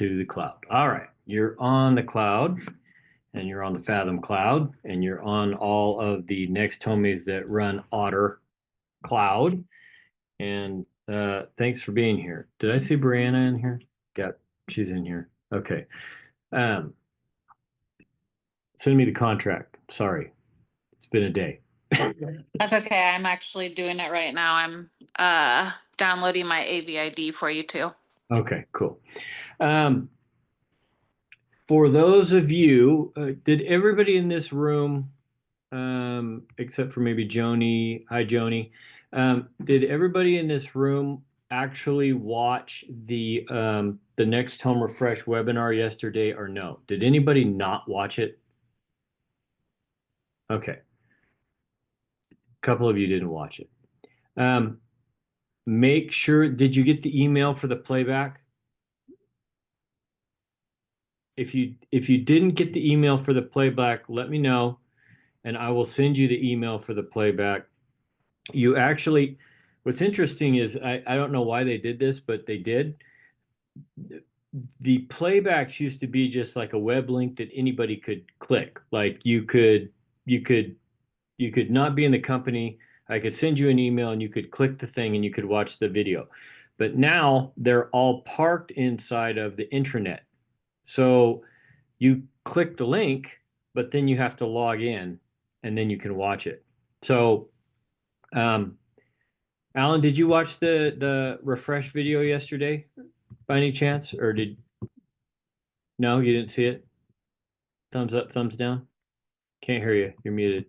to the cloud. All right, you're on the cloud, and you're on the Fathom cloud, and you're on all of the NextHomies that run Otter cloud. And thanks for being here. Did I see Brianna in here? Yeah, she's in here. Okay. Send me the contract. Sorry, it's been a day. That's okay. I'm actually doing it right now. I'm downloading my AVID for you too. Okay, cool. For those of you, did everybody in this room, except for maybe Joni, hi Joni, did everybody in this room actually watch the NextHome Refresh webinar yesterday or no? Did anybody not watch it? Okay. A couple of you didn't watch it. Make sure, did you get the email for the playback? If you didn't get the email for the playback, let me know, and I will send you the email for the playback. You actually, what's interesting is I don't know why they did this, but they did. The playbacks used to be just like a web link that anybody could click. Like you could not be in the company. I could send you an email and you could click the thing and you could watch the video. But now they're all parked inside of the intranet. So you click the link, but then you have to log in and then you can watch it. So, Alan, did you watch the refresh video yesterday by any chance? Or no, you didn't see it? Thumbs up, thumbs down? Can't hear you. You're muted.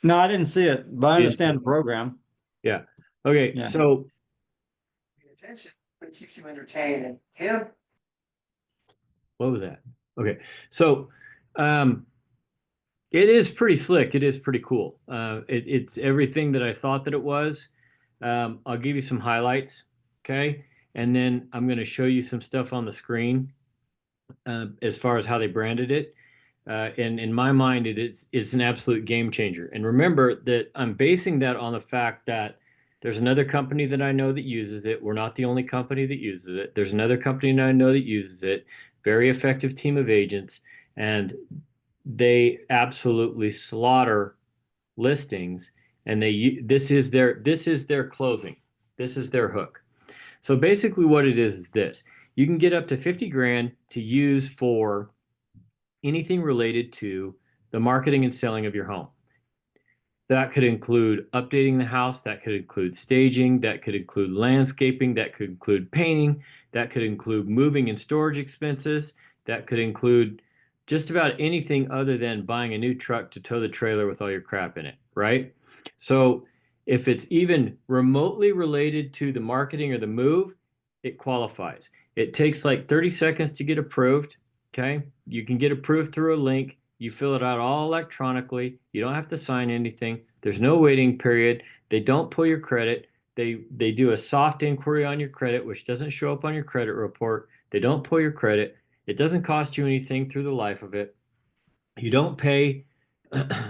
No, I didn't see it, but I understand the program. Yeah. Okay. Yeah. So attention, but it keeps you entertained. And him. What was that? Okay. So it is pretty slick. It is pretty cool. It's everything that I thought that it was. I'll give you some highlights. Okay. And then I'm going to show you some stuff on the screen as far as how they branded it. And in my mind, it's an absolute game changer. And remember that I'm basing that on the fact that there's another company that I know that uses it. We're not the only company that uses it. There's another company that I know that uses it. Very effective team of agents, and they absolutely slaughter listings. And this is their closing. This is their hook. So basically, what it is this: you can get up to 50 grand to use for anything related to the marketing and selling of your home. That could include updating the house, that could include staging, that could include landscaping, that could include painting, that could include moving and storage expenses, that could include just about anything other than buying a new truck to tow the trailer with all your crap in it, right? So if it's even remotely related to the marketing or the move, it qualifies. It takes like 30 seconds to get approved. Okay, you can get approved through a link. You fill it out all electronically. You don't have to sign anything. There's no waiting period. They don't pull your credit. They do a soft inquiry on your credit, which doesn't show up on your credit report. They don't pull your credit. It doesn't cost you anything through the life of it. You don't pay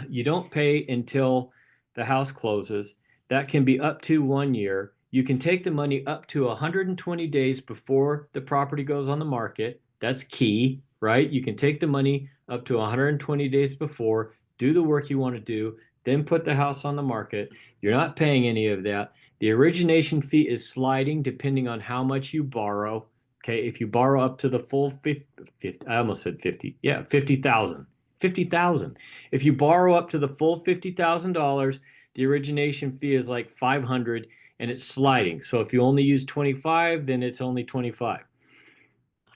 you don't pay until the house closes. That can be up to 1 year. You can take the money up to 120 days before the property goes on the market. That's key, right? You can take the money up to 120 days before, do the work you want to do, then put the house on the market. You're not paying any of that. The origination fee is sliding depending on how much you borrow. Okay, if you borrow up to the full 50, I almost said 50. Yeah, 50,000. 50,000. If you borrow up to the full $50,000, the origination fee is like 500 and it's sliding. So if you only use 25, then it's only 25.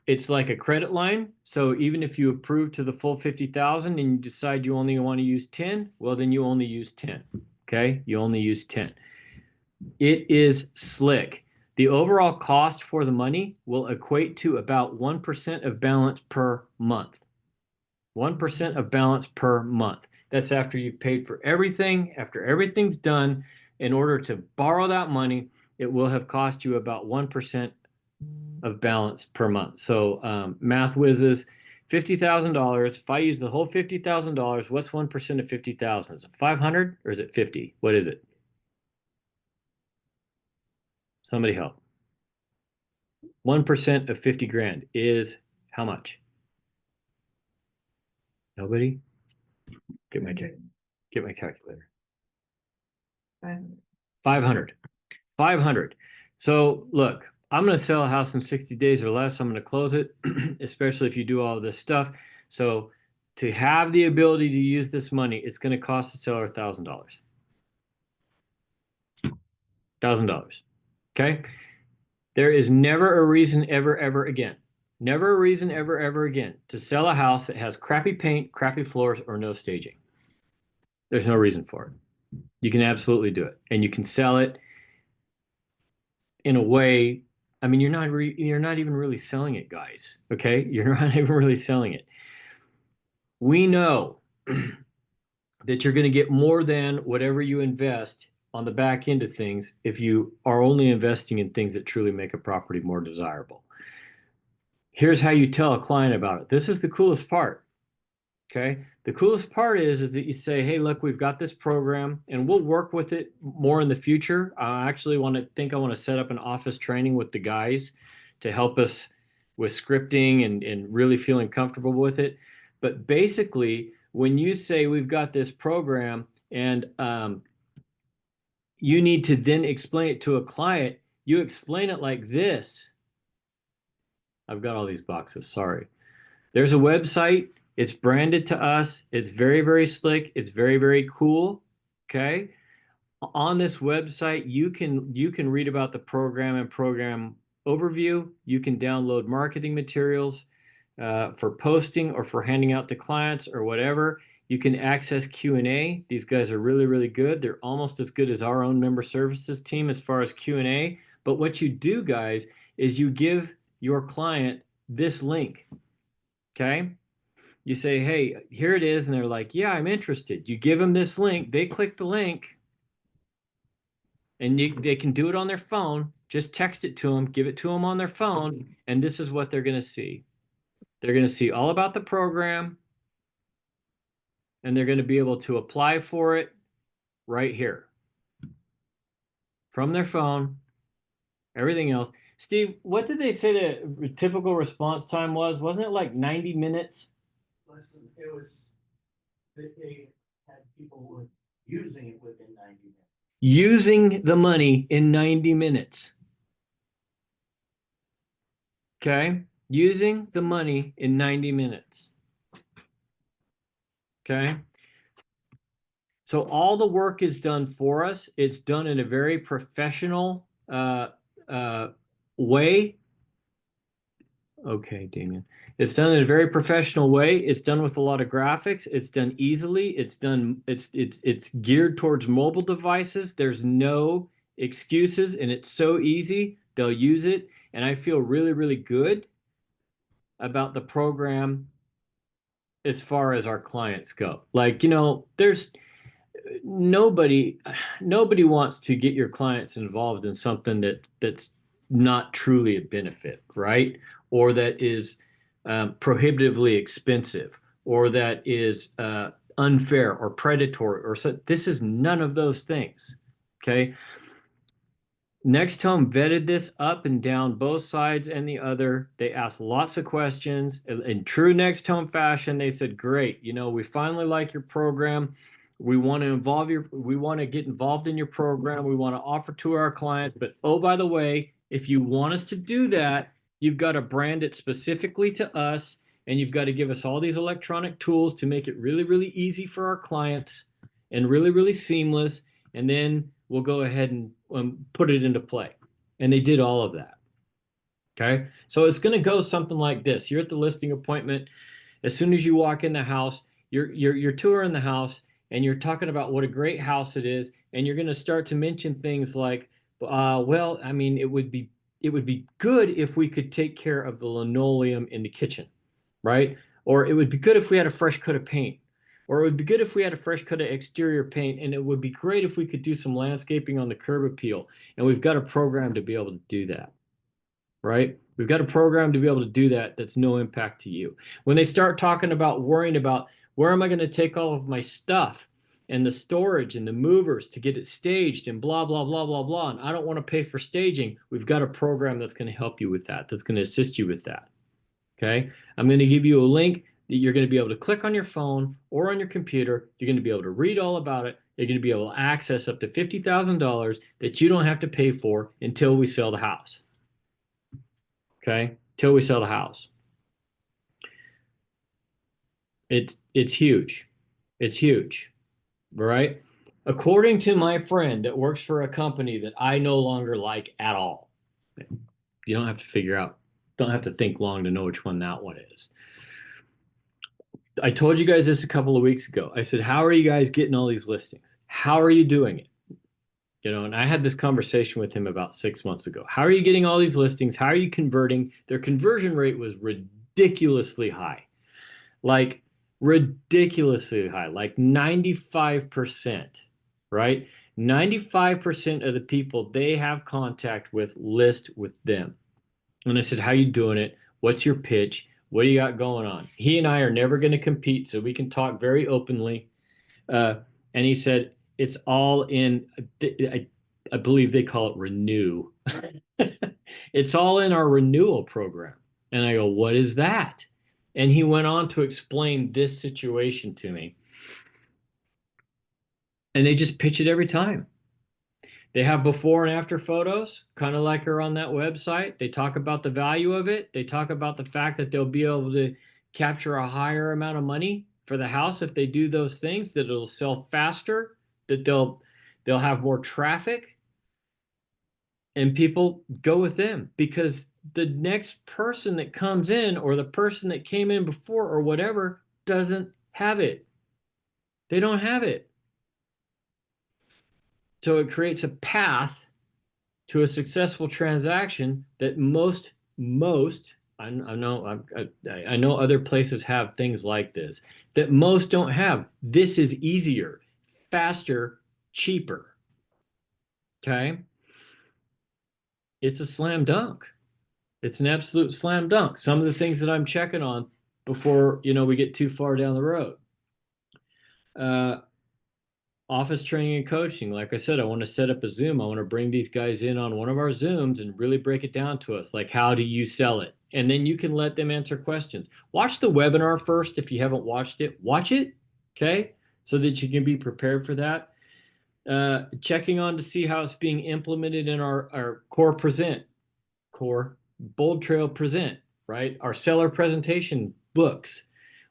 It's like a credit line. So even if you approve to the full 50,000 and you decide you only want to use 10, well, then you only use 10. Okay, you only use 10. It is slick. The overall cost for the money will equate to about 1% of balance per month. 1% of balance per month. That's after you've paid for everything, after everything's done. In order to borrow that money, it will have cost you about 1% of balance per month. So math whizzes, $50,000. If I use the whole $50,000, what's 1% of 50,000? Is it 500 or is it 50? What is it? Somebody help. 1% of 50 grand is how much? Nobody? Get my calculator. 500. 500. So look, I'm going to sell a house in 60 days or less. I'm going to close it, especially if you do all of this stuff. So to have the ability to use this money, it's going to cost the seller $1,000. $1,000. Okay. There is never a reason ever again. Never a reason ever again to sell a house that has crappy paint, crappy floors, or no staging. There's no reason for it. You can absolutely do it, and you can sell it in a way. I mean, you're not even really selling it, guys. Okay, you're not even really selling it. We know that you're going to get more than whatever you invest on the back end of things if you are only investing in things that truly make a property more desirable. Here's how you tell a client about it. This is the coolest part. Okay. The coolest part is that you say, hey, look, we've got this program and we'll work with it more in the future. I actually want to set up an office training with the guys to help us with scripting and really feeling comfortable with it. But basically, when you say we've got this program and you need to then explain it to a client, you explain it like this. I've got all these boxes. Sorry. There's a website. It's branded to us. It's very slick. It's very cool. Okay. On this website, you can read about the program and program overview. You can download marketing materials for posting or for handing out to clients or whatever. You can access Q&A. These guys are really good. They're almost as good as our own member services team as far as Q&A. But what you do, guys, is you give your client this link. Okay. You say, hey, here it is. And they're like, yeah, I'm interested. You give them this link. They click the link and they can do it on their phone. Just text it to them, give it to them on their phone. And this is what they're going to see. They're going to see all about the program and they're going to be able to apply for it right here from their phone, everything else. Steve, what did they say the typical response time was? Wasn't it like 90 minutes? It was, they had people using it within 90 minutes. Using the money in 90 minutes. Okay? Using the money in 90 minutes. Okay? So all the work is done for us. It's done in a very professional way. Okay, Damian. It's done in a very professional way. It's done with a lot of graphics. It's done easily. It's geared towards mobile devices. There's no excuses, and it's so easy. They'll use it, and I feel really good about the program as far as our clients go. Like, there's nobody wants to get your clients involved in something that's not truly a benefit, right? Or that is prohibitively expensive, or that is unfair or predatory, or so. This is none of those things. Okay. NextHome vetted this up and down, both sides and the other. They asked lots of questions. In true NextHome fashion, they said, great, we finally like your program. We want to get involved in your program. We want to offer to our clients. But oh, by the way, if you want us to do that, you've got to brand it specifically to us, and you've got to give us all these electronic tools to make it really easy for our clients and really seamless. And then we'll go ahead and put it into play. And they did all of that. Okay. So it's going to go something like this. You're at the listing appointment. As soon as you walk in the house, you're touring the house and you're talking about what a great house it is. And you're going to start to mention things like, well, I mean, it would be good if we could take care of the linoleum in the kitchen, right? Or it would be good if we had a fresh coat of paint. Or it would be good if we had a fresh coat of exterior paint, and it would be great if we could do some landscaping on the curb appeal. And we've got a program to be able to do that, right? We've got a program to be able to do that that's no impact to you. When they start talking about worrying about where am I going to take all of my stuff? and the storage and the movers to get it staged and blah, blah, blah, blah, blah. And I don't want to pay for staging. We've got a program that's going to help you with that, that's going to assist you with that. Okay. I'm going to give you a link that you're going to be able to click on your phone or on your computer. You're going to be able to read all about it. You're going to be able to access up to $50,000 that you don't have to pay for until we sell the house. Okay. Till we sell the house. It's huge. It's huge. Right? According to my friend that works for a company that I no longer like at all. You don't have to figure out, don't have to think long to know which one that one is. I told you guys this a couple of weeks ago. I said, how are you guys getting all these listings? How are you doing it? You know, and I had this conversation with him about 6 months ago. How are you getting all these listings? How are you converting? Their conversion rate was ridiculously high. Like ridiculously high, like 95%, right? 95% of the people they have contact with list with them. And I said, how you doing it? What's your pitch? What do you got going on? He and I are never going to compete, so we can talk very openly. And he said, it's all in, I believe they call it renew. It's all in our renewal program. And I go, what is that? And he went on to explain this situation to me. And they just pitch it every time. They have before and after photos, kind of like are on that website. They talk about the value of it. They talk about the fact that they'll be able to capture a higher amount of money for the house if they do those things, that it'll sell faster, that they'll have more traffic, and people go with them because the next person that comes in or the person that came in before or whatever doesn't have it. They don't have it. So it creates a path to a successful transaction that most I know other places have things like this that most don't have. This is easier, faster, cheaper. Okay? It's a slam dunk. It's an absolute slam dunk. Some of the things that I'm checking on before, we get too far down the road. Office training and coaching. Like I said, I want to set up a Zoom. I want to bring these guys in on one of our Zooms and really break it down to us. Like, how do you sell it? And then you can let them answer questions. Watch the webinar first. If you haven't watched it, watch it. Okay. So that you can be prepared for that. Checking on to see how it's being implemented in our core Bold Trail Present, right? Our seller presentation books.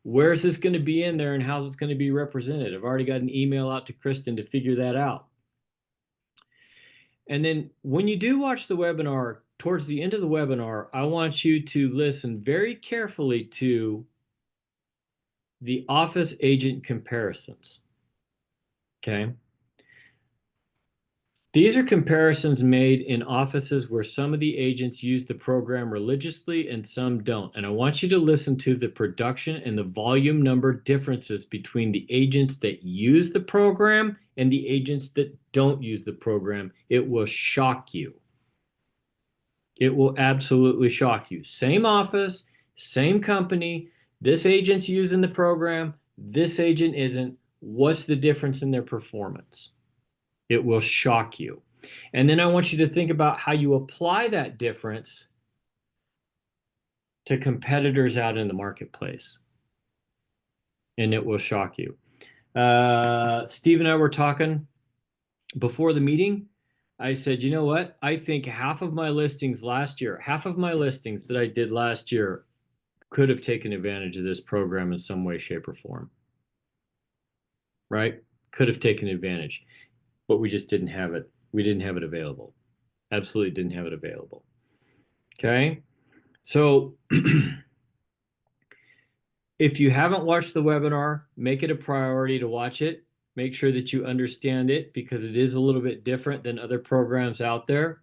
Where is this going to be in there and how's it going to be represented? I've already got an email out to Kristen to figure that out. And then when you do watch the webinar, towards the end of the webinar, I want you to listen very carefully to the office agent comparisons. Okay. These are comparisons made in offices where some of the agents use the program religiously and some don't. And I want you to listen to the production and the volume number differences between the agents that use the program and the agents that don't use the program. It will shock you. It will absolutely shock you. Same office, same company. This agent's using the program. This agent isn't. What's the difference in their performance? It will shock you. And then I want you to think about how you apply that difference to competitors out in the marketplace. And it will shock you. Steve and I were talking before the meeting. I said, you know what? I think half of my listings that I did last year could have taken advantage of this program in some way, shape, or form. Right? Could have taken advantage. But we just didn't have it. We didn't have it available. Absolutely didn't have it available. Okay. So if you haven't watched the webinar, make it a priority to watch it. Make sure that you understand it because it is a little bit different than other programs out there.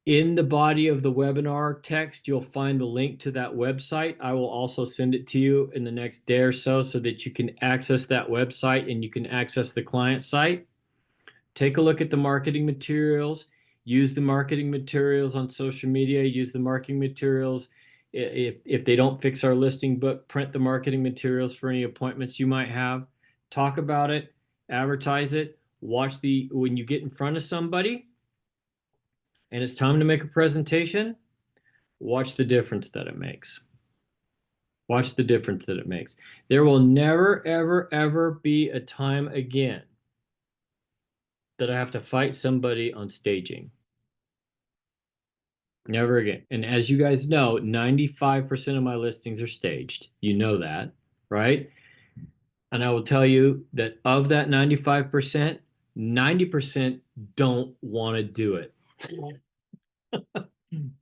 In the body of the webinar text, you'll find the link to that website. I will also send it to you in the next day or so that you can access that website and you can access the client site. Take a look at the marketing materials. Use the marketing materials on social media. Use the marketing materials. If they don't fix our listing book, print the marketing materials for any appointments you might have. talk about it, advertise it, when you get in front of somebody and it's time to make a presentation, watch the difference that it makes. Watch the difference that it makes. There will never, ever, ever be a time again that I have to fight somebody on staging. Never again. And as you guys know, 95% of my listings are staged. You know that, right? And I will tell you that of that 95%, 90% don't want to do it.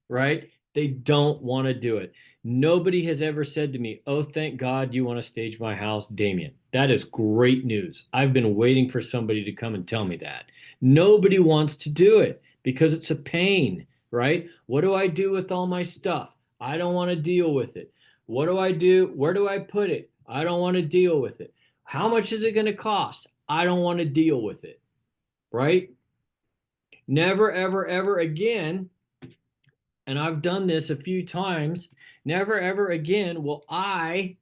Right? They don't want to do it. Nobody has ever said to me, "Oh, thank God you want to stage my house, Damian." That is great news. I've been waiting for somebody to come and tell me that. Nobody wants to do it because it's a pain, right? What do I do with all my stuff? I don't want to deal with it. What do I do? Where do I put it? I don't want to deal with it. How much is it going to cost? I don't want to deal with it, right? Never, ever, ever again, and I've done this a few times, never, ever again will I,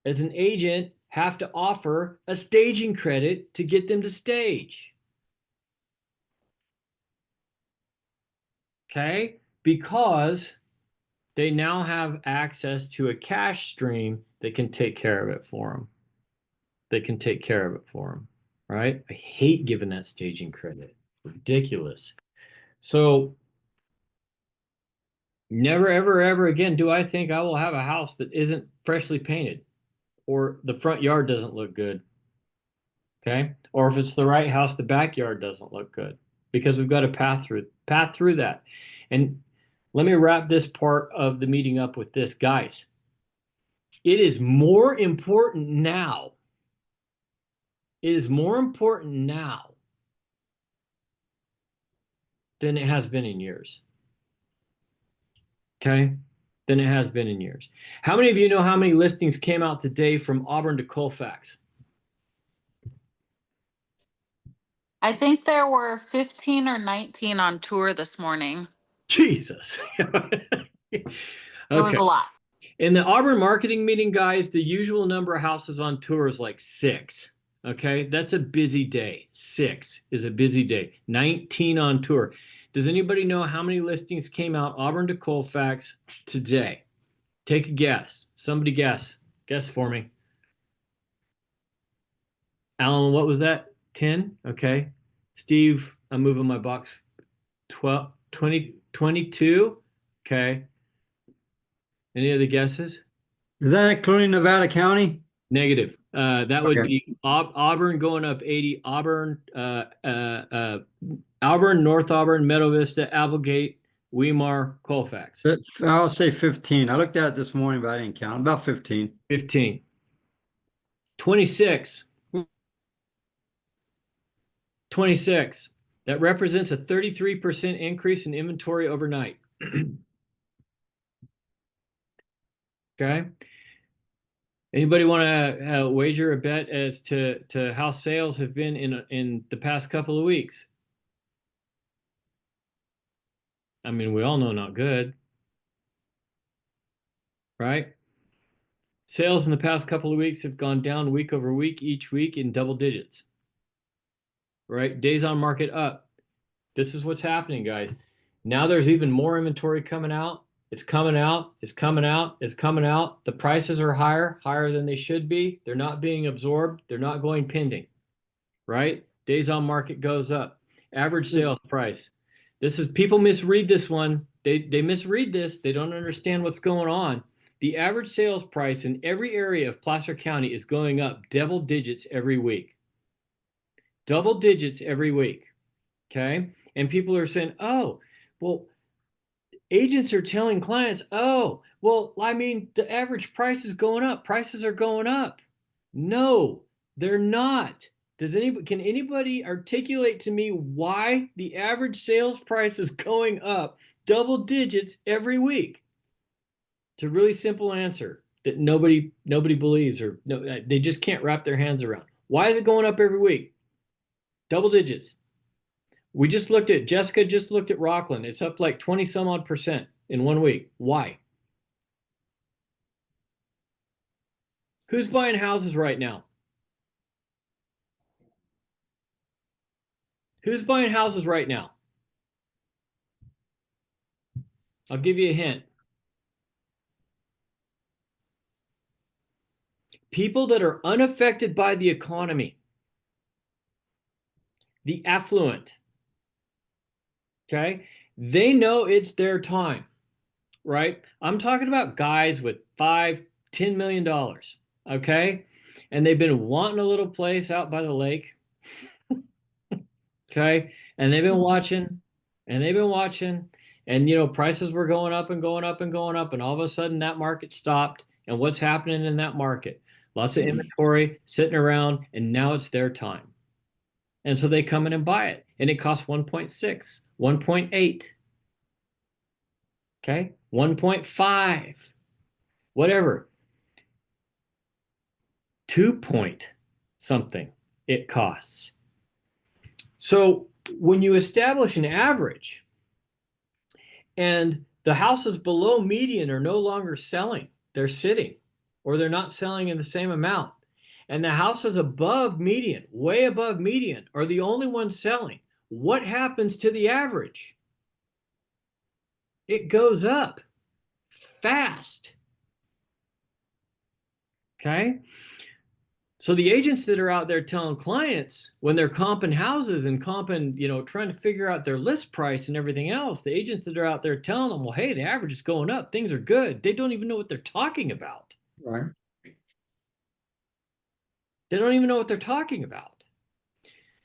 as an agent, have to offer a staging credit to get them to stage. Okay? Because they now have access to a cash stream that can take care of it for them. They can take care of it for them, right? I hate giving that staging credit. Ridiculous. So never, ever, ever again do I think I will have a house that isn't freshly painted or the front yard doesn't look good. Okay? Or if it's the right house, the backyard doesn't look good because we've got to path through that. And let me wrap this part of the meeting up with this, guys. It is more important now. It is more important now than it has been in years. Okay? Than it has been in years. How many of you know how many listings came out today from Auburn to Colfax? I think there were 15 or 19 on tour this morning. Jesus. It was a lot. In the Auburn marketing meeting, guys, the usual number of houses on tour is like 6. Okay, that's a busy day. 6 is a busy day. 19 on tour. Does anybody know how many listings came out Auburn to Colfax today? Take a guess. Somebody guess. Guess for me. Alan, what was that? 10? Okay. Steve, I'm moving my box. 12, 20, 22? Okay. Any other guesses? Is that including Nevada County? Negative. That would Okay. be Auburn going up 80. Auburn, North Auburn, Meadow Vista, Applegate, Weimar, Colfax. I'll say 15. I looked at it this morning, but I didn't count. About 15. 15. 26. 26. That represents a 33% increase in inventory overnight. Okay. Anybody want to wager a bet as to how sales have been in the past couple of weeks? I mean, we all know not good, right? Sales in the past couple of weeks have gone down week over week, each week in double digits, right? Days on market up. This is what's happening, guys. Now there's even more inventory coming out. It's coming out. It's coming out. It's coming out. The prices are higher than they should be. They're not being absorbed. They're not going pending, right? Days on market goes up. Average sales price. This is, people misread this one. They misread this. They don't understand what's going on. The average sales price in every area of Placer County is going up double digits every week. Double digits every week. Okay. And people are saying, oh, well, agents are telling clients, oh, well, I mean, the average price is going up. Prices are going up. No, they're not. Can anybody articulate to me why the average sales price is going up double digits every week? It's a really simple answer that nobody believes, or no, they just can't wrap their hands around. Why is it going up every week? Double digits. Jessica just looked at Rockland. It's up like 20 some odd percent in 1 week. Why? Who's buying houses right now? Who's buying houses right now? I'll give you a hint. People that are unaffected by the economy, the affluent. Okay? They know it's their time, right? I'm talking about guys with $5, $10 million. Okay? And they've been wanting a little place out by the lake. Okay? And they've been watching and they've been watching. And prices were going up and going up and going up, and all of a sudden that market stopped. And what's happening in that market? Lots of inventory sitting around, and now it's their time. And so they come in and buy it, and it costs 1.6, 1.8, okay, 1.5, whatever, 2 point something it costs. So when you establish an average and the houses below median are no longer selling, they're sitting, or they're not selling in the same amount, and the houses above median, way above median, are the only ones selling, what happens to the average? It goes up fast. Okay? So the agents that are out there telling clients when they're comping houses and comping, trying to figure out their list price and everything else, the agents that are out there telling them, well, hey, the average is going up, things are good. They don't even know what they're talking about. Right. They don't even know what they're talking about.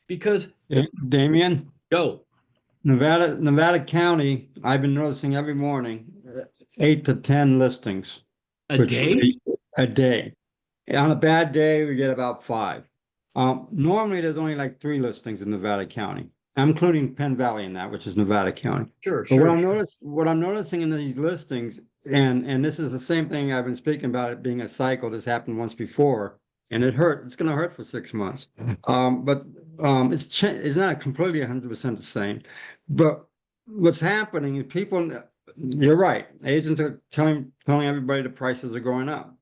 Because Damian, go. Nevada County, I've been noticing every morning, 8 to 10 listings. A day? A day. On a bad day, we get about 5. Normally, there's only like 3 listings in Nevada County. I'm including Penn Valley in that, which is Nevada County. Sure, But sure. what I'm noticing in these listings, and this is the same thing I've been speaking about, it being a cycle. This happened once before, and it hurt. It's going to hurt for 6 months. But it's not completely 100% the same. But what's happening is people. You're right. Agents are telling everybody the prices are going up,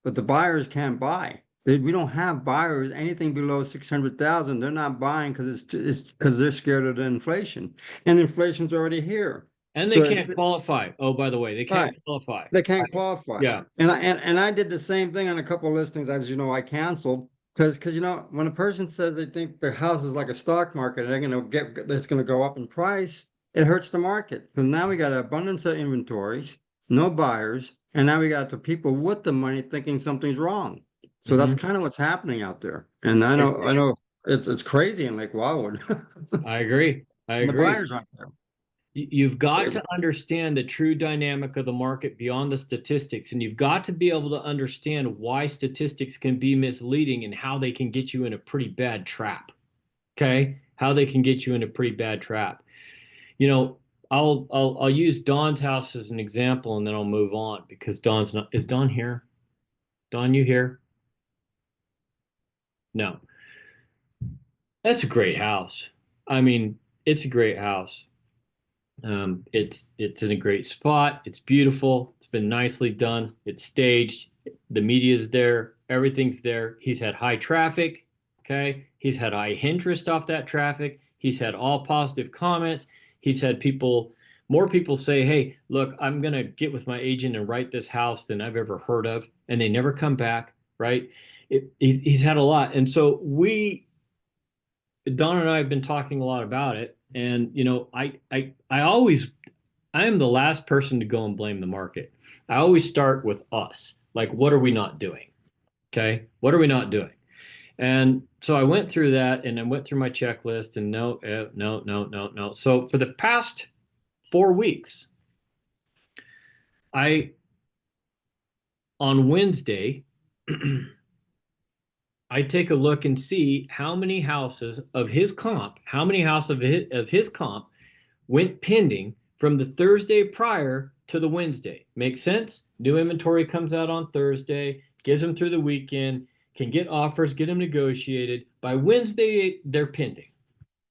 but the buyers can't buy. We don't have buyers anything below 600,000. They're not buying because it's because they're scared of the inflation, and inflation's already here. And they can't qualify. Oh, by the way, they can't qualify. They can't qualify. Yeah. And I did the same thing on a couple of listings. As you know, I canceled because when a person says they think their house is like a stock market, they're it's going to go up in price. It hurts the market because now we got an abundance of inventories, no buyers, and now we got the people with the money thinking something's wrong. So that's kind of what's happening out there. And I know it's crazy in Lake Wildwood. I agree. The buyers aren't there. You've got to understand the true dynamic of the market beyond the statistics, and you've got to be able to understand why statistics can be misleading and how they can get you in a pretty bad trap. Okay? How they can get you in a pretty bad trap. I'll use Dawn's house as an example, and then I'll move on because Dawn's not. Is Dawn here? Dawn, you here? No. That's a great house. I mean, it's a great house. It's in a great spot. It's beautiful. It's been nicely done. It's staged. The media's there. Everything's there. He's had high traffic. Okay. He's had high interest off that traffic. He's had all positive comments. He's had more people say, hey, look, I'm going to get with my agent and write this house than I've ever heard of. And they never come back. Right. He's had a lot. And so Don and I have been talking a lot about it. And, I am the last person to go and blame the market. I always start with us. Like, what are we not doing? Okay. What are we not doing? And so I went through that and I went through my checklist and no. So for the past 4 weeks, on Wednesday, I take a look and see how many houses of his comp, went pending from the Thursday prior to the Wednesday. Makes sense? New inventory comes out on Thursday, gives them through the weekend, can get offers, get them negotiated. By Wednesday, they're pending.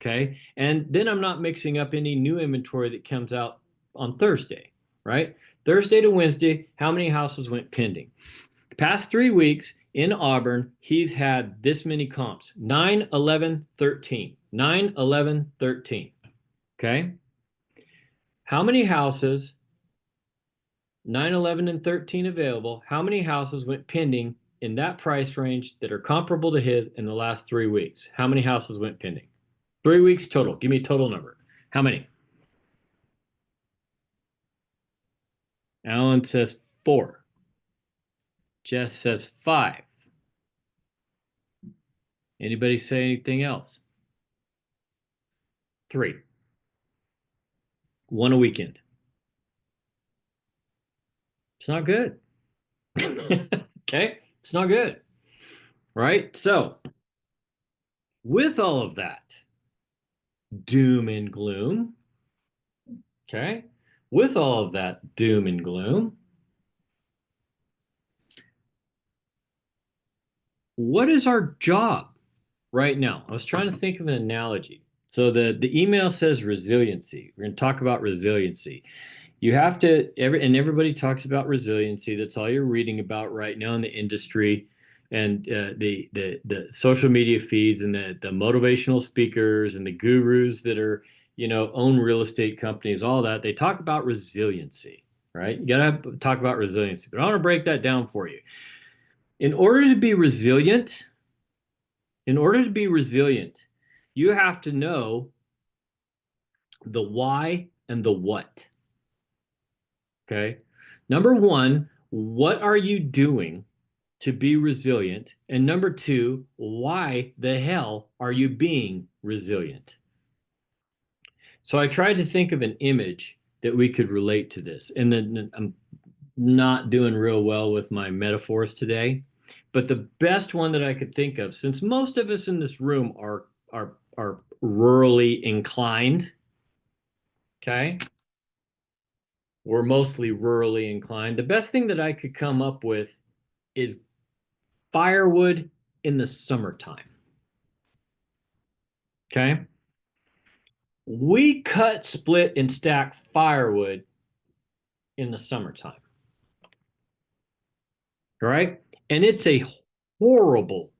Okay. And then I'm not mixing up any new inventory that comes out on Thursday, right? Thursday to Wednesday, how many houses went pending? Past 3 weeks in Auburn, he's had this many comps: 9, 11, 13. 9, 11, 13. Okay. How many houses, 9, 11, and 13 available, how many houses went pending in that price range that are comparable to his in the last 3 weeks? How many houses went pending? 3 weeks total. Give me a total number. How many? Alan says 4. Jess says 5. Anybody say anything else? 3. 1 a weekend. It's not good. Okay? It's not good. Right? So, with all of that doom and gloom, okay? With all of that doom and gloom, what is our job right now? I was trying to think of an analogy. So the email says resiliency. We're going to talk about resiliency. You have to, and everybody talks about resiliency. That's all you're reading about right now in the industry, and the social media feeds, and the motivational speakers and the gurus that are, own real estate companies, all that. They talk about resiliency, right? You got to talk about resiliency. But I want to break that down for you. In order to be resilient, you have to know the why and the what. Okay. Number one, what are you doing to be resilient? And number two, why the hell are you being resilient? So I tried to think of an image that we could relate to this. And then I'm not doing real well with my metaphors today, but the best one that I could think of, since most of us in this room are rurally inclined, okay? We're mostly rurally inclined. The best thing that I could come up with is firewood in the summertime. Okay? We cut, split, and stack firewood in the summertime. All right? And it's a horrible,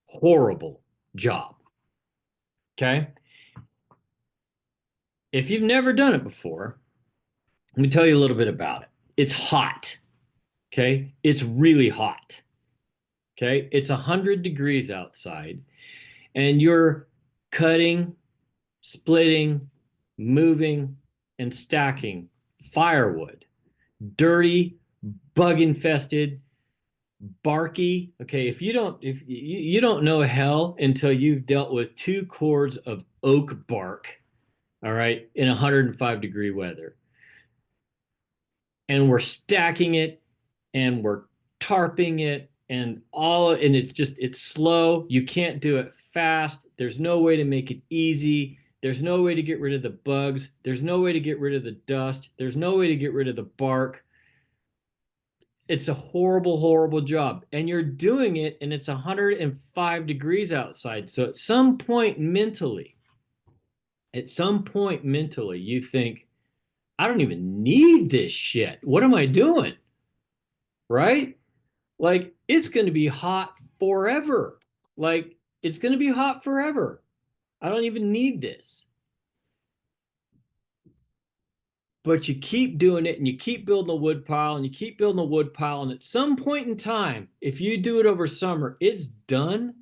horrible job. Okay? If you've never done it before, let me tell you a little bit about it. It's hot. Okay? It's really hot. Okay? It's 100 degrees outside, and you're cutting, splitting, moving, and stacking firewood. Dirty, bug infested, barky. Okay, if you don't know hell until you've dealt with 2 cords of oak bark, all right, in 105-degree weather. And we're stacking it, and we're tarping it, and it's slow. You can't do it fast. There's no way to make it easy. There's no way to get rid of the bugs. There's no way to get rid of the dust. There's no way to get rid of the bark. It's a horrible, horrible job. And you're doing it, and it's 105 degrees outside. So at some point mentally, you think, I don't even need this shit. What am I doing? Right? Like, it's going to be hot forever. Like, it's going to be hot forever. I don't even need this. But you keep doing it, and you keep building a wood pile, and you keep building a wood pile. And at some point in time, if you do it over summer, it's done.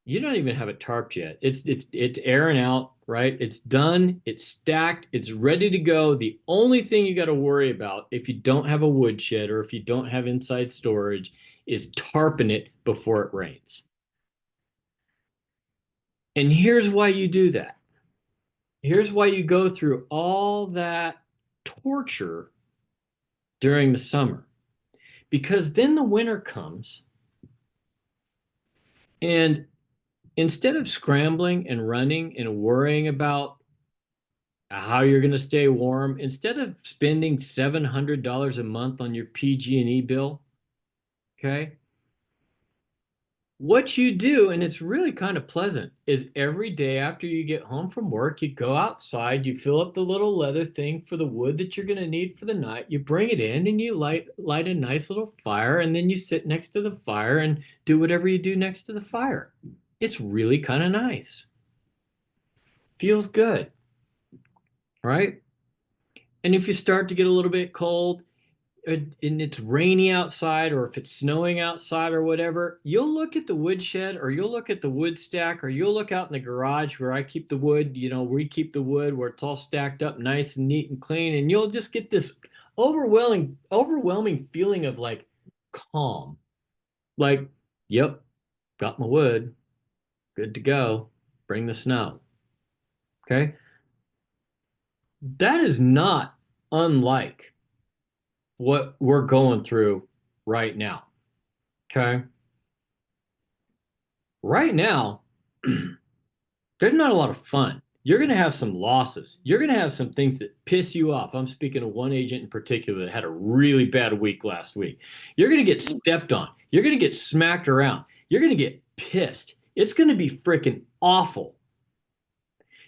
You don't even have it tarped yet. It's airing out, right? It's done. It's stacked. It's ready to go. The only thing you got to worry about if you don't have a woodshed or if you don't have inside storage is tarping it before it rains. And here's why you do that. Here's why you go through all that torture during the summer. Because then the winter comes, and instead of scrambling and running and worrying about how you're going to stay warm, instead of spending $700 a month on your PG&E bill, okay, what you do, and it's really kind of pleasant, is every day after you get home from work, you go outside, you fill up the little leather thing for the wood that you're going to need for the night, you bring it in and you light a nice little fire, and then you sit next to the fire and do whatever you do next to the fire. It's really kind of nice. Feels good, right? And if you start to get a little bit cold, and it's rainy outside, or if it's snowing outside or whatever, you'll look at the woodshed, or you'll look at the wood stack, or you'll look out in the garage where I keep the wood, we keep the wood where it's all stacked up nice and neat and clean, and you'll just get this overwhelming feeling of like calm. Like, yep, got my wood, good to go, bring the snow. Okay. That is not unlike what we're going through right now. Okay. Right now, there's not a lot of fun. You're going to have some losses. You're going to have some things that piss you off. I'm speaking of one agent in particular that had a really bad week last week. You're going to get stepped on. You're going to get smacked around. You're going to get pissed. It's going to be freaking awful.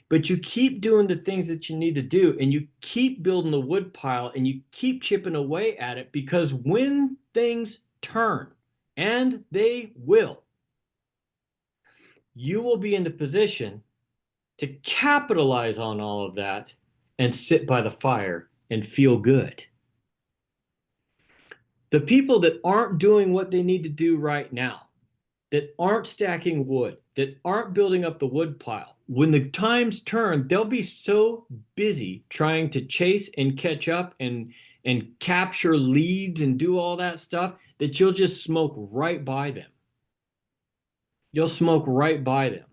But you keep doing the things that you need to do, and you keep building the wood pile, and you keep chipping away at it, because when things turn, and they will, you will be in the position to capitalize on all of that and sit by the fire and feel good. The people that aren't doing what they need to do right now, that aren't stacking wood, that aren't building up the wood pile, when the times turn, they'll be so busy trying to chase and catch up and capture leads and do all that stuff that you'll just smoke right by them. You'll smoke right by them.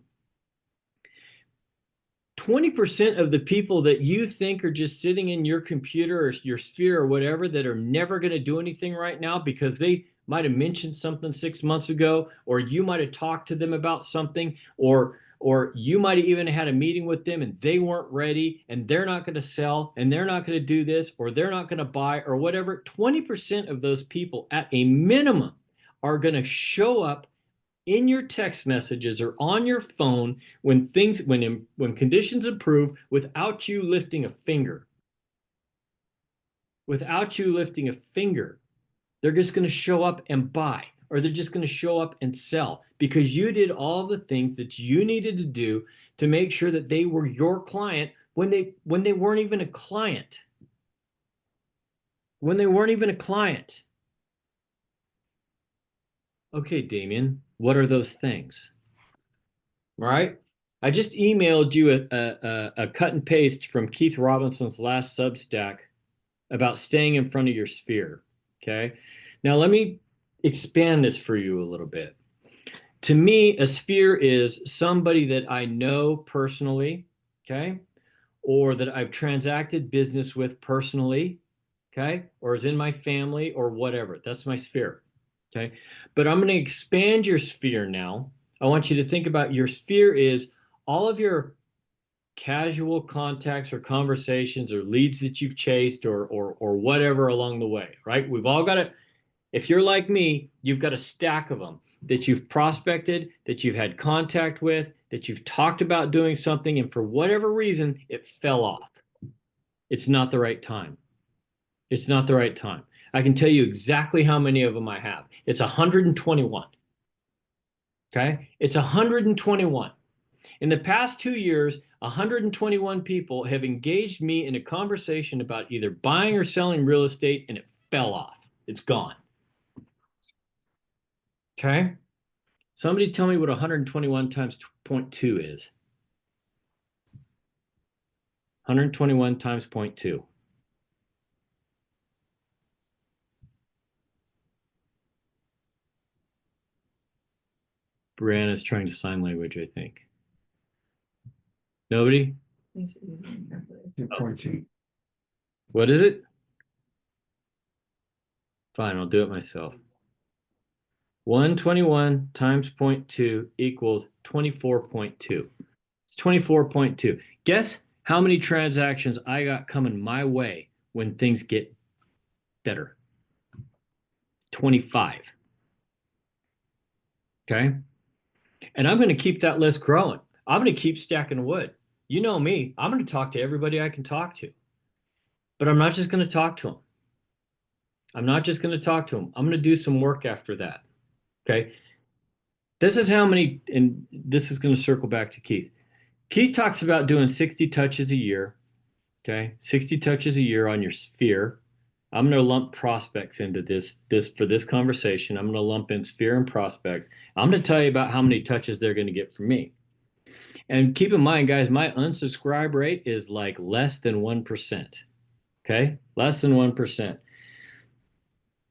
20% of the people that you think are just sitting in your computer or your sphere or whatever, that are never going to do anything right now because they might have mentioned something 6 months ago, or you might have talked to them about something, or you might have even had a meeting with them and they weren't ready, and they're not going to sell, and they're not going to do this, or they're not going to buy, or whatever. 20% of those people at a minimum are going to show up in your text messages or on your phone when conditions improve, without you lifting a finger. Without you lifting a finger. They're just going to show up and buy, or they're just going to show up and sell, because you did all the things that you needed to do to make sure that they were your client when they weren't even a client. When they weren't even a client. Okay, Damian, what are those things? All right. I just emailed you a cut and paste from Keith Robinson's last Substack about staying in front of your sphere. Okay. Now let me expand this for you a little bit. To me, a sphere is somebody that I know personally, okay, or that I've transacted business with personally, okay, or is in my family or whatever. That's my sphere, okay. But I'm going to expand your sphere now. I want you to think about your sphere is all of your casual contacts or conversations or leads that you've chased or whatever along the way, right? We've all got it. If you're like me, you've got a stack of them that you've prospected, that you've had contact with, that you've talked about doing something, and for whatever reason, it fell off. It's not the right time. It's not the right time. I can tell you exactly how many of them I have. It's 121. Okay? It's 121. In the past 2 years, 121 people have engaged me in a conversation about either buying or selling real estate, and it fell off. It's gone. Okay? Somebody tell me what 121 times 0.2 is. 121 times 0.2. Brianna's trying to sign language, I think. Nobody? 2.2. What is it? Fine, I'll do it myself. 121 times 0.2 equals 24.2. It's 24.2. Guess how many transactions I got coming my way when things get better? 25. Okay. And I'm going to keep that list growing. I'm going to keep stacking wood. You know me, I'm going to talk to everybody I can talk to, but I'm not just going to talk to them. I'm not just going to talk to them. I'm going to do some work after that. Okay. This is how many, and this is going to circle back to Keith. Keith talks about doing 60 touches a year. Okay. 60 touches a year on your sphere. I'm going to lump prospects into this for this conversation. I'm going to lump in sphere and prospects. I'm going to tell you about how many touches they're going to get from me. And keep in mind, guys, my unsubscribe rate is like less than 1%. Okay. Less than 1%.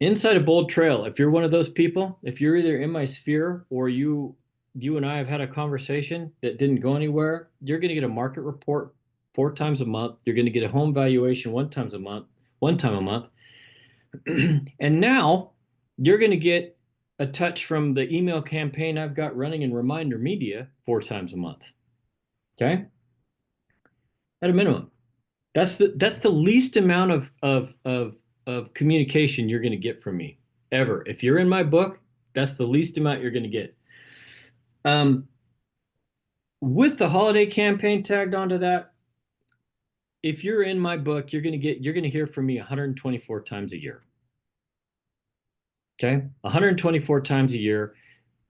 Inside a Bold Trail, if you're one of those people, if you're either in my sphere or you and I have had a conversation that didn't go anywhere, you're going to get a market report 4 times a month. You're going to get a home valuation 1 time a month. And now you're going to get a touch from the email campaign I've got running in Reminder Media 4 times a month. Okay? At a minimum. That's the least amount of communication you're going to get from me ever. If you're in my book, that's the least amount you're going to get. With the holiday campaign tagged onto that, if you're in my book, you're going to hear from me 124 times a year. Okay? 124 times a year,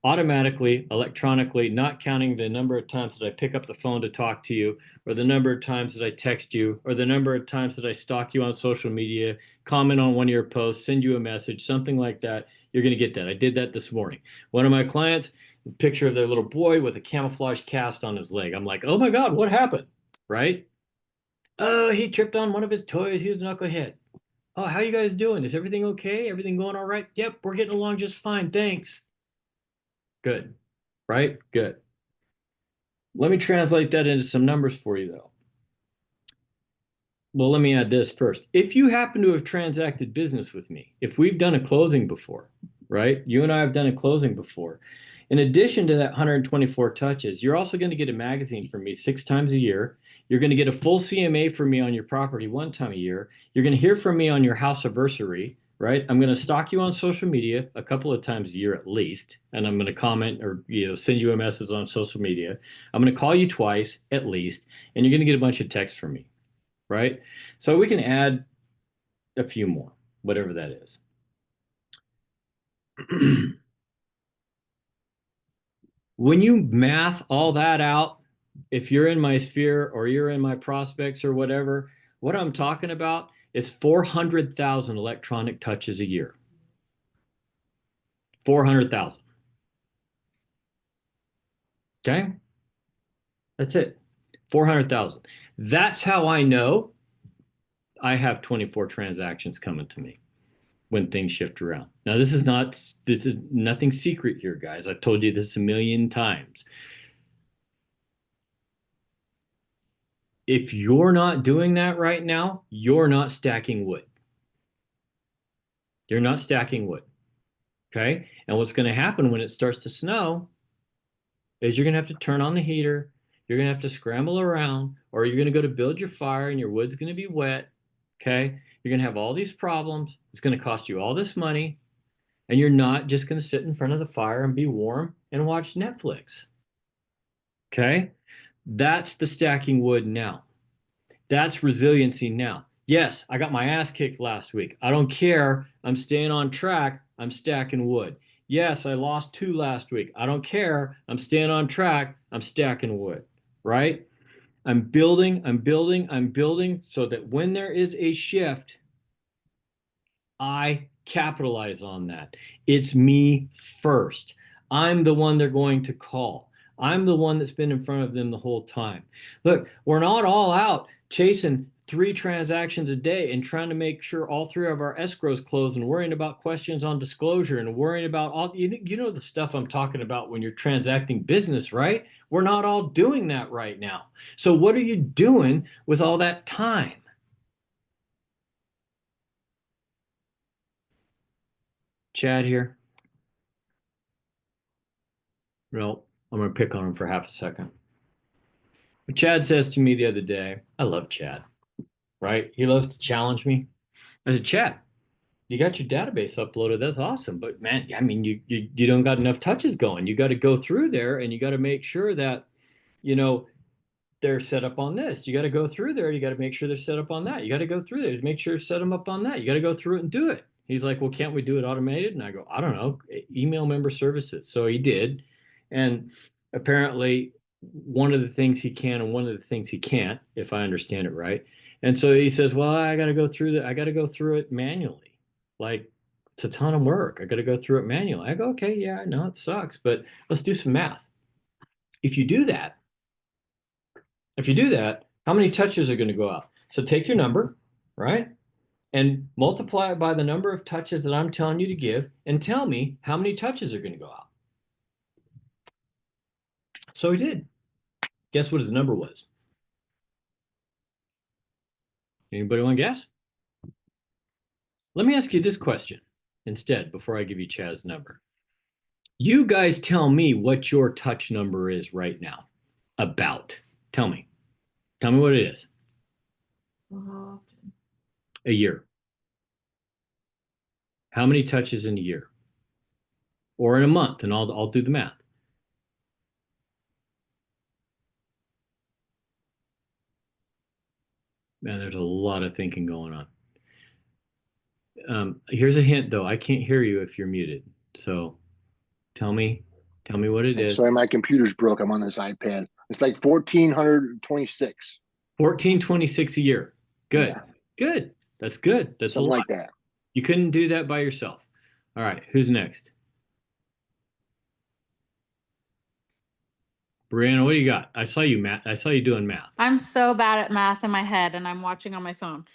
automatically, electronically, not counting the number of times that I pick up the phone to talk to you, or the number of times that I text you, or the number of times that I stalk you on social media, comment on one of your posts, send you a message, something like that. You're going to get that. I did that this morning. One of my clients, a picture of their little boy with a camouflage cast on his leg. I'm like, oh my God, what happened? Right? Oh, he tripped on one of his toys. He was a knucklehead. Oh, how you guys doing? Is everything okay? Everything going all right? Yep, we're getting along just fine. Thanks. Good. Right? Good. Let me translate that into some numbers for you, though. Well, let me add this first. If you happen to have transacted business with me, if we've done a closing before, right? You and I have done a closing before. In addition to that 124 touches, you're also going to get a magazine from me 6 times a year. You're going to get a full CMA from me on your property 1 time a year. You're going to hear from me on your house anniversary, right? I'm going to stalk you on social media a couple of times a year at least, and I'm going to comment or send you a message on social media. I'm going to call you twice at least, and you're going to get a bunch of texts from me, right? So we can add a few more, whatever that is. When you math all that out, if you're in my sphere or you're in my prospects or whatever, what I'm talking about is 400,000 electronic touches a year. 400,000. Okay? That's it. 400,000. That's how I know I have 24 transactions coming to me when things shift around. Now, this is nothing secret here, guys. I've told you this a million times. If you're not doing that right now, you're not stacking wood. You're not stacking wood. Okay? And what's going to happen when it starts to snow is you're going to have to turn on the heater. You're going to have to scramble around, or you're going to go to build your fire and your wood's going to be wet. Okay? You're going to have all these problems. It's going to cost you all this money. And you're not just going to sit in front of the fire and be warm and watch Netflix. Okay? That's the stacking wood now. That's resiliency now. Yes, I got my ass kicked last week. I don't care. I'm staying on track. I'm stacking wood. Yes, I lost 2 last week. I don't care. I'm staying on track. I'm stacking wood, right? I'm building so that when there is a shift, I capitalize on that. It's me first. I'm the one they're going to call. I'm the one that's been in front of them the whole time. Look, we're not all out chasing 3 transactions a day and trying to make sure all 3 of our escrows close and worrying about questions on disclosure and worrying about all, you know the stuff I'm talking about when you're transacting business, right? We're not all doing that right now. So what are you doing with all that time? Chad here. No, I'm going to pick on him for half a second. But Chad says to me the other day, I love Chad, right? He loves to challenge me. I said, Chad, you got your database uploaded. That's awesome. But man, I mean, you don't got enough touches going. You got to go through there and you got to make sure that, you know, they're set up on this. You got to go through there. You got to make sure they're set up on that. You got to go through there, make sure set them up on that. You got to go through it and do it. He's like, well, can't we do it automated? And I go, I don't know, email member services. So he did. And apparently one of the things he can and one of the things he can't, if I understand it right. And so he says, well, I got to go through I got to go through it manually. Like it's a ton of work. I got to go through it manually. I go, okay, yeah, I know it sucks, but let's do some math. If you do that, how many touches are going to go out? So take your number, right? And multiply it by the number of touches that I'm telling you to give and tell me how many touches are going to go out. So he did. Guess what his number was? Anybody want to guess? Let me ask you this question instead before I give you Chad's number. You guys tell me what your touch number is right now. About. Tell me. Tell me what it is. A year. How many touches in a year? Or in a month, and I'll do the math. Man, there's a lot of thinking going on. Here's a hint, though. I can't hear you if you're muted. So tell me what it is. Sorry, my computer's broke. I'm on this iPad. It's like 1,426. 1,426 a year. Good. Yeah. Good. That's good. That's Something a lot. like that. You couldn't do that by yourself. All right. Who's next? Brianna, what do you got? I saw you doing math. I'm so bad at math in my head and I'm watching on my phone.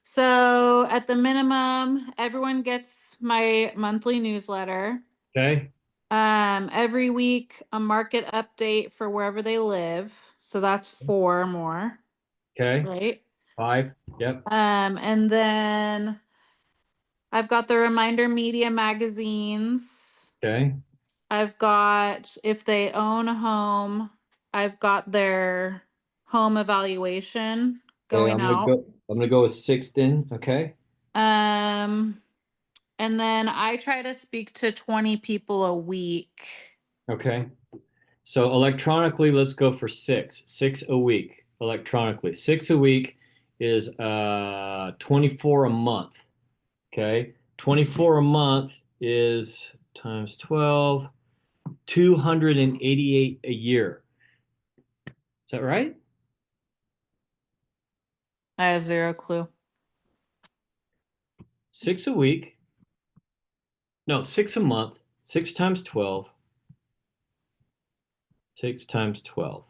So at the minimum, everyone gets my monthly newsletter. Okay. Every week a market update for wherever they live. So that's 4 more. Okay. Right. 5. Yep. And then I've got the reminder media magazines. Okay. I've got, if they own a home, I've got their home evaluation going out. I'm gonna go with 6 then. Okay. And then I try to speak to 20 people a week. Okay. So electronically, let's go for 6. 6 a week electronically. 6 a week is 24 a month. Okay. 24 a month is times 12, 288 a year. Is that right? I have 0 clue. 6 a week. No, 6 a month. 6 times 12. 6 times 12.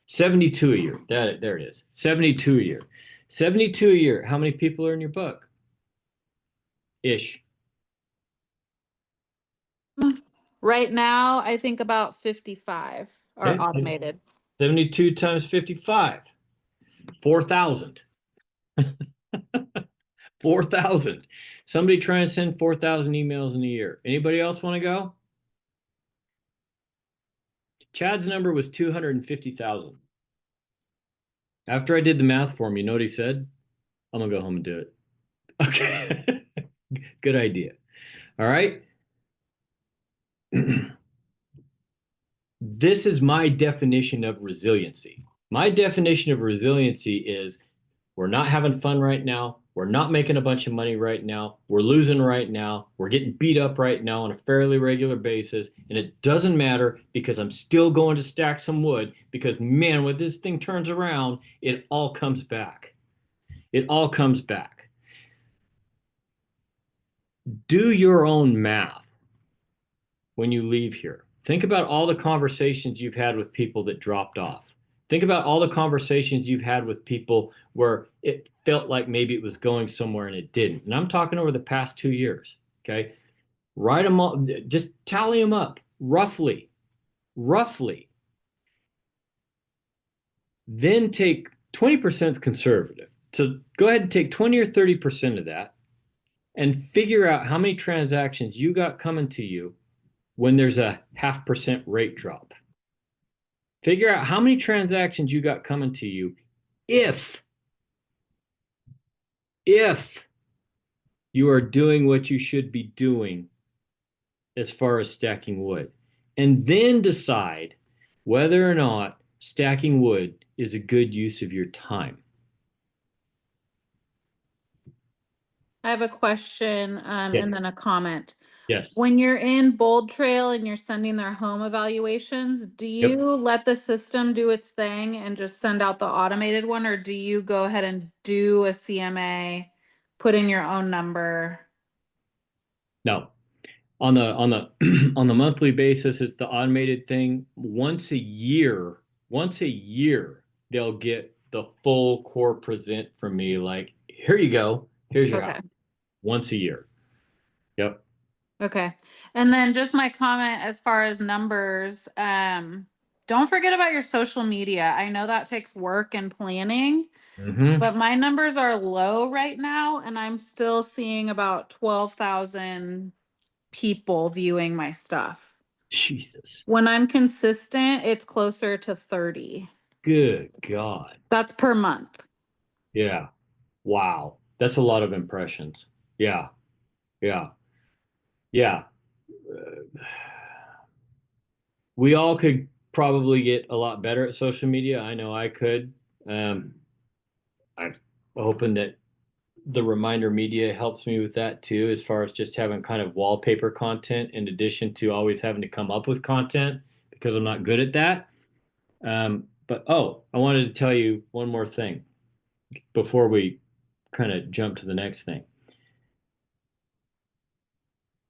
72 a year. There it is. 72 a year. 72 a year. How many people are in your book? Ish. Right now, I think about 55 are Okay. automated. 72 times 55. 4,000. 4,000. Somebody try and send 4,000 emails in a year. Anybody else want to go? Chad's number was 250,000. After I did the math for him, you know what he said? I'm gonna go home and do it. Okay. Good idea. All right. This is my definition of resiliency. My definition of resiliency is we're not having fun right now. We're not making a bunch of money right now. We're losing right now. We're getting beat up right now on a fairly regular basis. And it doesn't matter because I'm still going to stack some wood because, man, when this thing turns around, it all comes back. It all comes back. Do your own math when you leave here. Think about all the conversations you've had with people that dropped off. Think about all the conversations you've had with people where it felt like maybe it was going somewhere and it didn't. And I'm talking over the past 2 years, okay? Write them all, just tally them up, roughly. Then take 20% is conservative. So go ahead and take 20 or 30% of that and figure out how many transactions you got coming to you when there's a 0.5% rate drop. Figure out how many transactions you got coming to you if you are doing what you should be doing as far as stacking wood. And then decide whether or not stacking wood is a good use of your time. I have a question and then Yes. a comment. Yes. When you're in Bold Trail and you're sending their home evaluations, do you Yep. let the system do its thing and just send out the automated one, or do you go ahead and do a CMA, put in your own number? No. On the on the monthly basis, it's the automated thing. Once a year, they'll get the full core present from me. Like, here you go. Here's your Okay. house. Once a year. Yep. Okay. And then just my comment as far as numbers, don't forget about your social media. I know that takes work and planning, Mm-hmm. but my numbers are low right now, and I'm still seeing about 12,000 people viewing my stuff. Jesus. When I'm consistent, it's closer to 30. Good God. That's per month. Yeah. Wow. That's a lot of impressions. Yeah. Yeah. Yeah. We all could probably get a lot better at social media. I know I could. Um, I'm hoping that the reminder media helps me with that too, as far as just having kind of wallpaper content in addition to always having to come up with content because I'm not good at that. But oh, I wanted to tell you one more thing before we kind of jump to the next thing.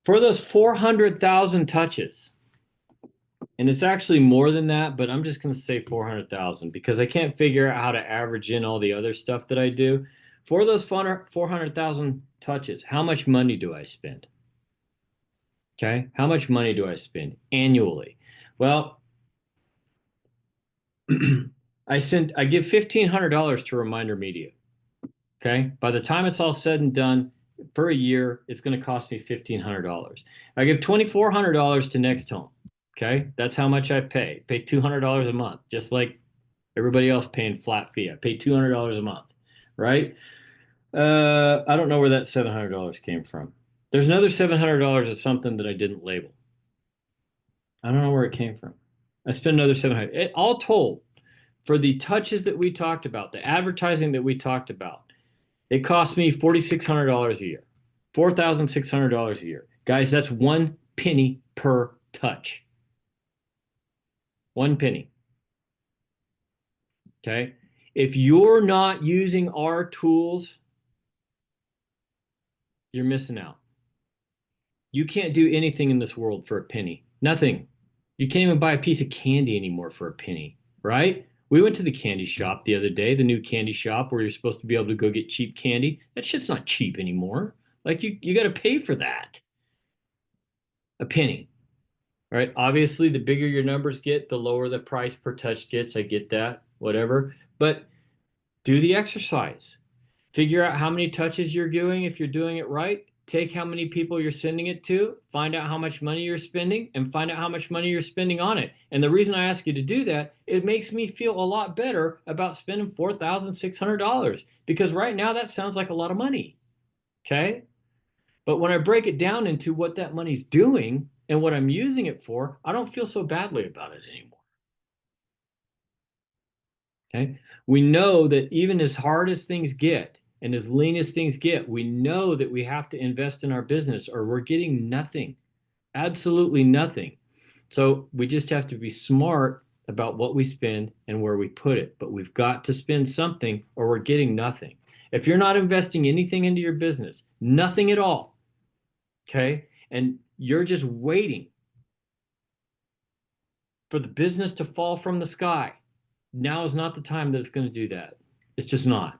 For those 400,000 touches, and it's actually more than that, but I'm just going to say 400,000 because I can't figure out how to average in all the other stuff that I do. For those 400,000 touches, how much money do I spend? Okay. How much money do I spend annually? Well, I give $1,500 to Reminder Media. Okay. By the time it's all said and done, for a year, it's going to cost me $1,500. I give $2,400 to NextHome. Okay. That's how much I pay. Pay $200 a month, just like everybody else paying flat fee. I pay $200 a month, right? I don't know where that $700 came from. There's another $700 of something that I didn't label. I don't know where it came from. I spent another 700. All told, for the touches that we talked about, the advertising that we talked about, it cost me $4,600 a year, $4,600 a year. Guys, that's 1 penny per touch. 1 penny. Okay. If you're not using our tools, you're missing out. You can't do anything in this world for a penny. Nothing. You can't even buy a piece of candy anymore for a penny, right? We went to the candy shop the other day, the new candy shop where you're supposed to be able to go get cheap candy. That shit's not cheap anymore. Like you got to pay for that. A penny, right? Obviously, the bigger your numbers get, the lower the price per touch gets. I get that, whatever. But do the exercise. Figure out how many touches you're doing if you're doing it right. Take how many people you're sending it to, find out how much money you're spending, and find out how much money you're spending on it. And the reason I ask you to do that, it makes me feel a lot better about spending $4,600 because right now that sounds like a lot of money. Okay. But when I break it down into what that money's doing and what I'm using it for, I don't feel so badly about it anymore. Okay. We know that even as hard as things get and as lean as things get, we know that we have to invest in our business or we're getting nothing, absolutely nothing. So we just have to be smart about what we spend and where we put it. But we've got to spend something or we're getting nothing. If you're not investing anything into your business, nothing at all, okay, and you're just waiting for the business to fall from the sky, now is not the time that it's going to do that. It's just not.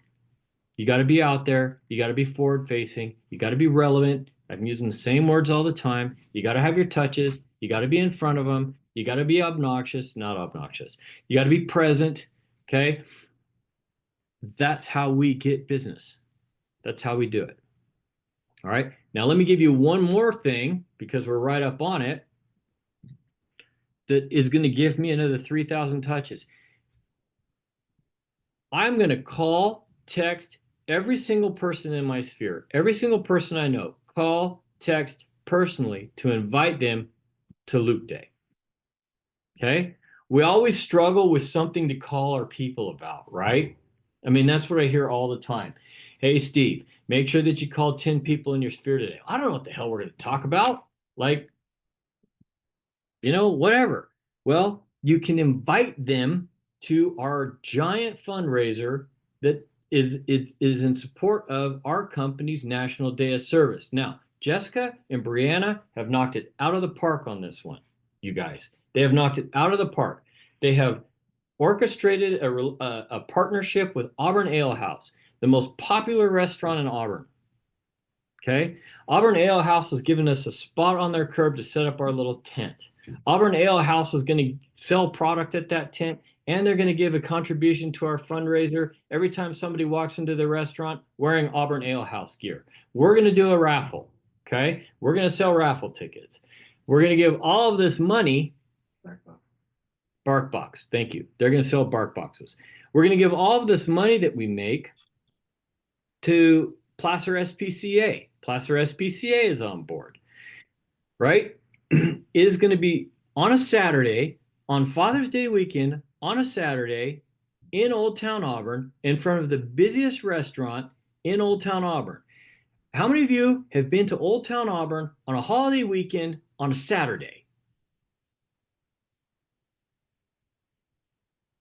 You got to be out there. You got to be forward facing. You got to be relevant. I'm using the same words all the time. You got to have your touches. You got to be in front of them. You got to be obnoxious, not obnoxious. You got to be present. Okay. That's how we get business. That's how we do it. All right. Now, let me give you one more thing because we're right up on it that is going to give me another 3,000 touches. I'm going to call, text every single person in my sphere, every single person I know, call, text personally to invite them to Loop Day. Okay? We always struggle with something to call our people about, right? I mean, that's what I hear all the time. Hey, Steve, make sure that you call 10 people in your sphere today. I don't know what the hell we're going to talk about. Like, whatever. Well, you can invite them to our giant fundraiser that is in support of our company's National Day of Service. Now, Jessica and Brianna have knocked it out of the park on this one, you guys. They have knocked it out of the park. They have orchestrated a partnership with Auburn Ale House, the most popular restaurant in Auburn. Okay? Auburn Ale House has given us a spot on their curb to set up our little tent. Auburn Ale House is going to sell product at that tent, and they're going to give a contribution to our fundraiser every time somebody walks into the restaurant wearing Auburn Ale House gear. We're going to do a raffle. Okay? We're going to sell raffle tickets. We're going to give all of this money. Bark box. Thank you. They're going to sell bark boxes. We're going to give all of this money that we make to Placer SPCA. Placer SPCA is on board, right? It is going to be on a Saturday, on Father's Day weekend, on a Saturday in Old Town Auburn, in front of the busiest restaurant in Old Town Auburn. How many of you have been to Old Town Auburn on a holiday weekend on a Saturday?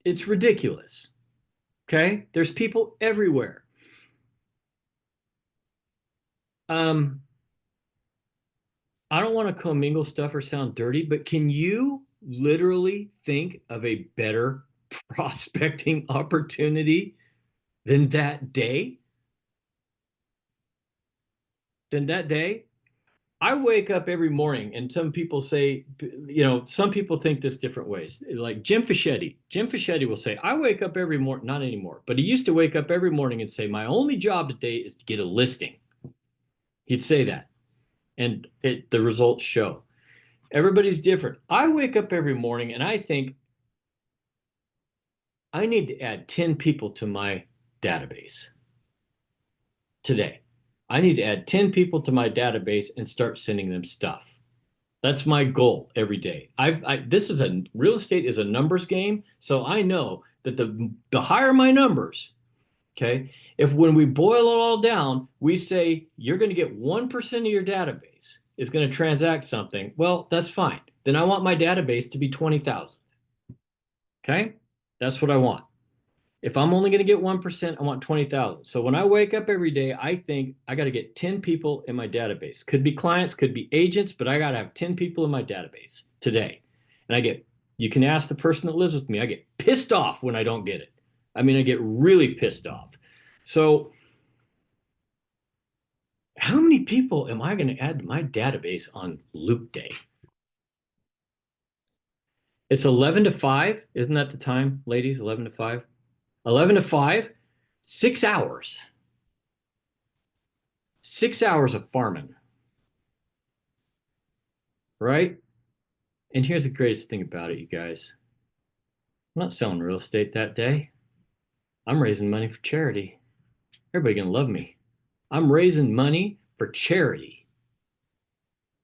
It's ridiculous. Okay? There's people everywhere. I don't want to commingle stuff or sound dirty, but can you literally think of a better prospecting opportunity than that day? I wake up every morning, and some people say, some people think this different ways. Like Jim Fischetti will say, I wake up every morning, not anymore, but he used to wake up every morning and say, my only job today is to get a listing. He'd say that. And the results show. Everybody's different. I wake up every morning and I think I need to add 10 people to my database today. I need to add 10 people to my database and start sending them stuff. That's my goal every day. Real estate is a numbers game. So I know that the higher my numbers, okay, if when we boil it all down, we say you're going to get 1% of your database is going to transact something, well, that's fine. Then I want my database to be 20,000. Okay? That's what I want. If I'm only going to get 1%, I want 20,000. So when I wake up every day, I think I got to get 10 people in my database. Could be clients, could be agents, but I got to have 10 people in my database today. And you can ask the person that lives with me, I get pissed off when I don't get it. I mean, I get really pissed off. So how many people am I going to add to my database on Loop Day? It's 11 to 5. Isn't that the time, ladies? 11 to 5? 11 to 5, 6 hours. 6 hours of farming. Right? And here's the greatest thing about it, you guys. I'm not selling real estate that day. I'm raising money for charity. Everybody gonna love me. I'm raising money for charity.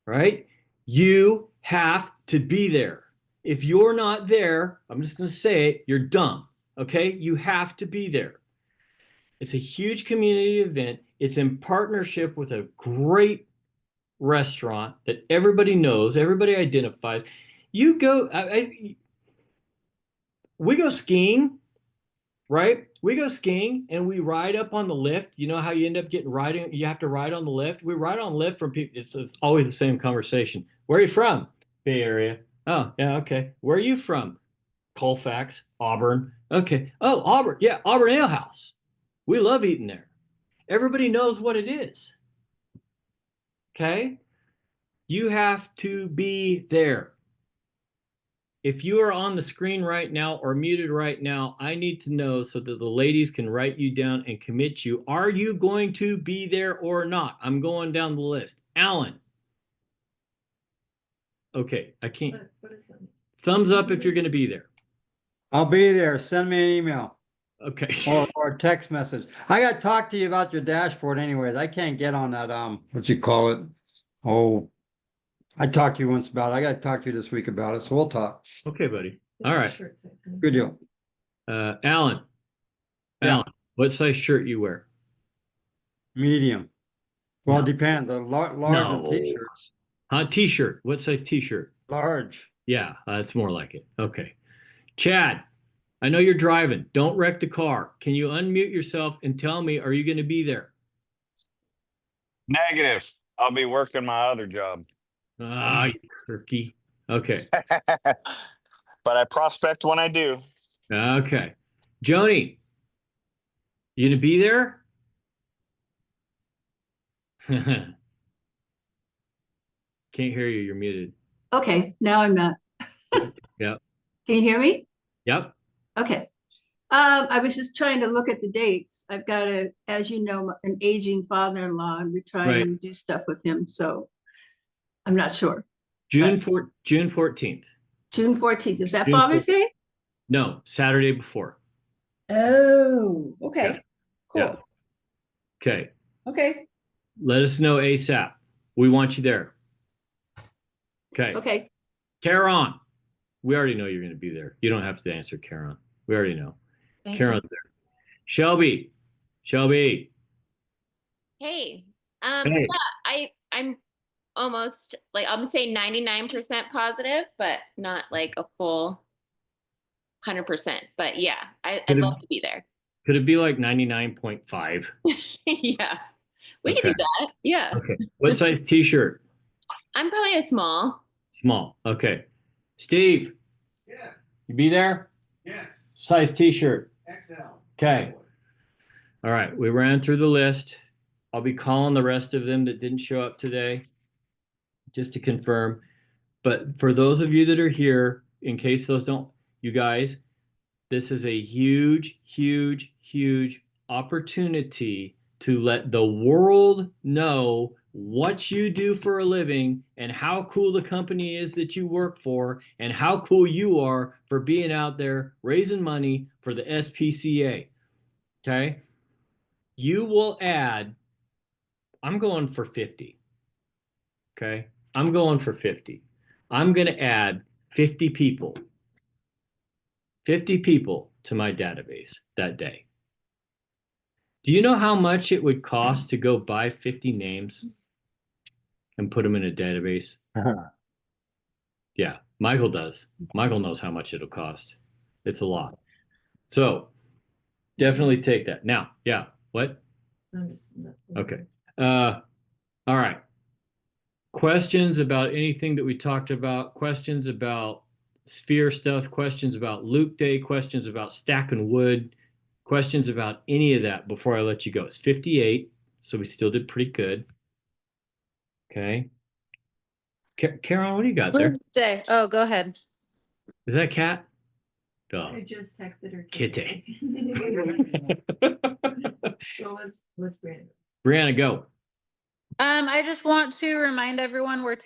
Right? You have to be there. If you're not there, I'm just gonna say it, you're dumb. Okay? You have to be there. It's a huge community event. It's in partnership with a great restaurant that everybody knows, everybody identifies. You go, we go skiing, right? We go skiing and we ride up on the lift. You know how you end up riding? You have to ride on the lift. We ride on the lift from people. It's always the same conversation. Where are you from? Bay Area. Oh, yeah, okay. Where are you from? Colfax, Auburn. Okay. Oh, Auburn. Yeah, Auburn Ale House. We love eating there. Everybody knows what it is. Okay? You have to be there. If you are on the screen right now or muted right now, I need to know so that the ladies can write you down and commit you. Are you going to be there or not? I'm going down the list. Alan. Okay, I can't. Thumbs up if you're going to be there. I'll be there. Send me an email. Okay. Or or text message. I got to talk to you about your dashboard anyways. I can't get on that, what you call it? Oh, I talked to you once about it. I got to talk to you this week about it, so we'll talk. Okay, buddy. All right. Good deal. Alan. Yeah. Alan, what size shirt you wear? Medium. Well, No. it depends. Large on No. t-shirts. T-shirt. What size t-shirt? Large. Yeah, that's more like it. Okay. Chad, I know you're driving. Don't wreck the car. Can you unmute yourself and tell me, are you going to be there? Negative. I'll be working my other job. Ah, you turkey. Okay. But I prospect when I do. Okay. Joni, you going to be there? Can't hear you. You're muted. Okay, now I'm not. Yep. Can you hear me? Yep. Okay. I was just trying to look at the dates. I've got as you know, an aging father-in-law, and we're trying to do stuff with him, so I'm not sure. June 14th. June 14th, is that June Father's 14th. Day? No, Saturday before. Oh, okay. Yeah. Cool. Okay. Okay. Let us know ASAP. We want you there. Okay. Okay. Karen, we already know you're going to be there. You don't have to answer Karen. We already know. Thank Karen's you. there. Shelby. Hey, Hey. yeah, I'm almost like I'm saying 99% positive, but not like a full 100%. But yeah, I'd love to be there. Could it be like 99.5? Yeah, we can Okay. do that. Yeah, Okay. What size t-shirt? I'm probably a small. Small. Okay. Steve, Yeah, you be there? yes, Size t-shirt. XL. Okay. All right. We ran through the list. I'll be calling the rest of them that didn't show up today just to confirm. But for those of you that are here, in case those don't, you guys, this is a huge, huge, huge opportunity to let the world know what you do for a living and how cool the company is that you work for and how cool you are for being out there raising money for the SPCA. Okay. You will add, I'm going for 50. Okay. I'm going for 50. I'm going to add 50 people. 50 people to my database that day. Do you know how much it would cost to go buy 50 names and put them in a database? Yeah, Michael does. Michael knows how much it'll cost. It's a lot. So definitely take that. Now, yeah, what? Okay. All right. Questions about anything that we talked about, questions about sphere stuff, questions about Luke Day, questions about stacking wood, questions about any of that before I let you go. It's 58, so we still did pretty good. Okay. Karen, what do you got there? Day. Oh, go ahead. Is that cat? Oh, I just texted her. kitty. So let's Brandon. Brianna, go. I just want to remind everyone we're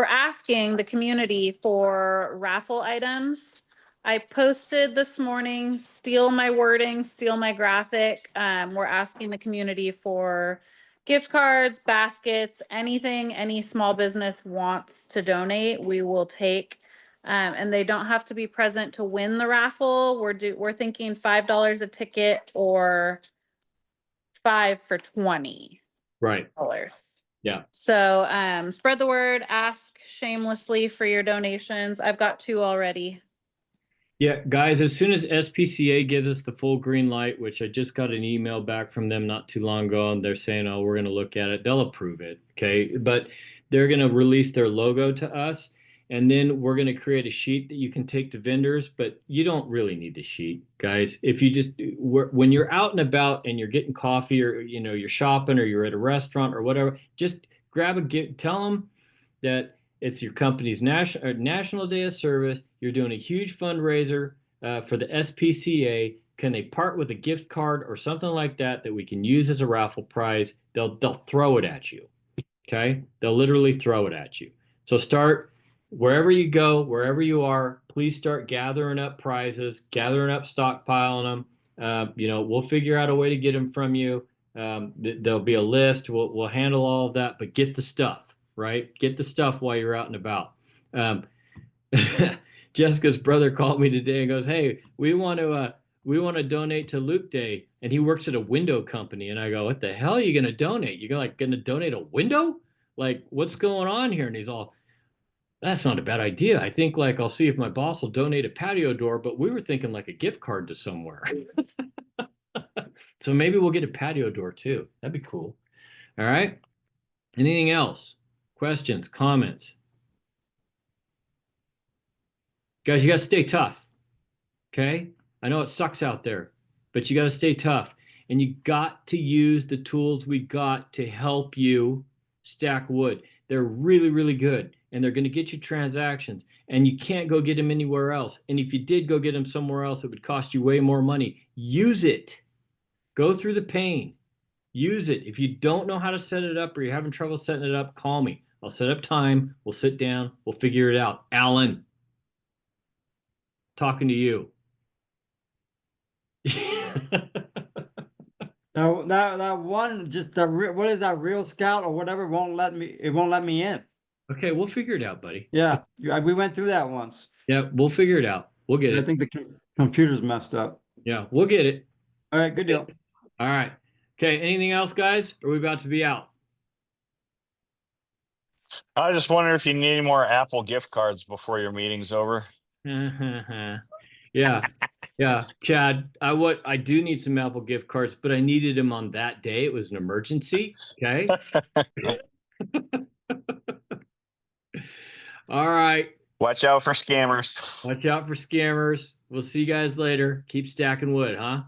asking the community for raffle items. I posted this morning, steal my wording, steal my graphic. We're asking the community for gift cards, baskets, anything any small business wants to donate, we will take. And they don't have to be present to win the raffle. We're thinking $5 a ticket or 5 for $20. Right. Yeah. So spread the word, ask shamelessly for your donations. I've got 2 already. Yeah, guys, as soon as SPCA gives us the full green light, which I just got an email back from them not too long ago, and they're saying, oh, we're going to look at it. They'll approve it. Okay. But they're going to release their logo to us. And then we're going to create a sheet that you can take to vendors, but you don't really need the sheet, guys. If you just, when you're out and about and you're getting coffee or, you're shopping or you're at a restaurant or whatever, just grab a gift, tell them that it's your company's National Day of Service. You're doing a huge fundraiser for the SPCA. Can they part with a gift card or something like that we can use as a raffle prize? They'll throw it at you. Okay? They'll literally throw it at you. So start wherever you go, wherever you are, please start gathering up prizes, gathering up, stockpiling them. You know, we'll figure out a way to get them from you. There'll be a list. We'll handle all of that, but get the stuff, right? Get the stuff while you're out and about. Jessica's brother called me today and goes, "Hey, we want to donate to Luke Day," and he works at a window company. And I go, "What the hell are you going to donate? You're like going to donate a window? Like, what's going on here?" And he's all, "That's not a bad idea. I think like I'll see if my boss will donate a patio door, but we were thinking like a gift card to somewhere." So maybe we'll get a patio door too. That'd be cool. All right. Anything else? Questions, comments? Guys, you got to stay tough. Okay? I know it sucks out there, but you got to stay tough. And you got to use the tools we got to help you stack wood. They're really, really good. And they're going to get you transactions. And you can't go get them anywhere else. And if you did go get them somewhere else, it would cost you way more money. Use it. Go through the pain. Use it. If you don't know how to set it up or you're having trouble setting it up, call me. I'll set up time. We'll sit down. We'll figure it out. Alan, talking to you. Now, that one, just the what is that, Real Scout or whatever, won't let me. It won't let me in. Okay, we'll figure it out, buddy. Yeah, we went through that once. Yeah, we'll figure it out. We'll get I it. think the computer's messed up. Yeah, we'll get it. All right, good deal. All right. Okay, anything else, guys? Or are we about to be out? I just wonder if you need any more Apple gift cards before your meeting's over. Yeah. Yeah, Chad, I do need some Apple gift cards, but I needed them on that day. It was an emergency. Okay. All right. Watch out for scammers. Watch out for scammers. We'll see you guys later. Keep stacking wood, huh?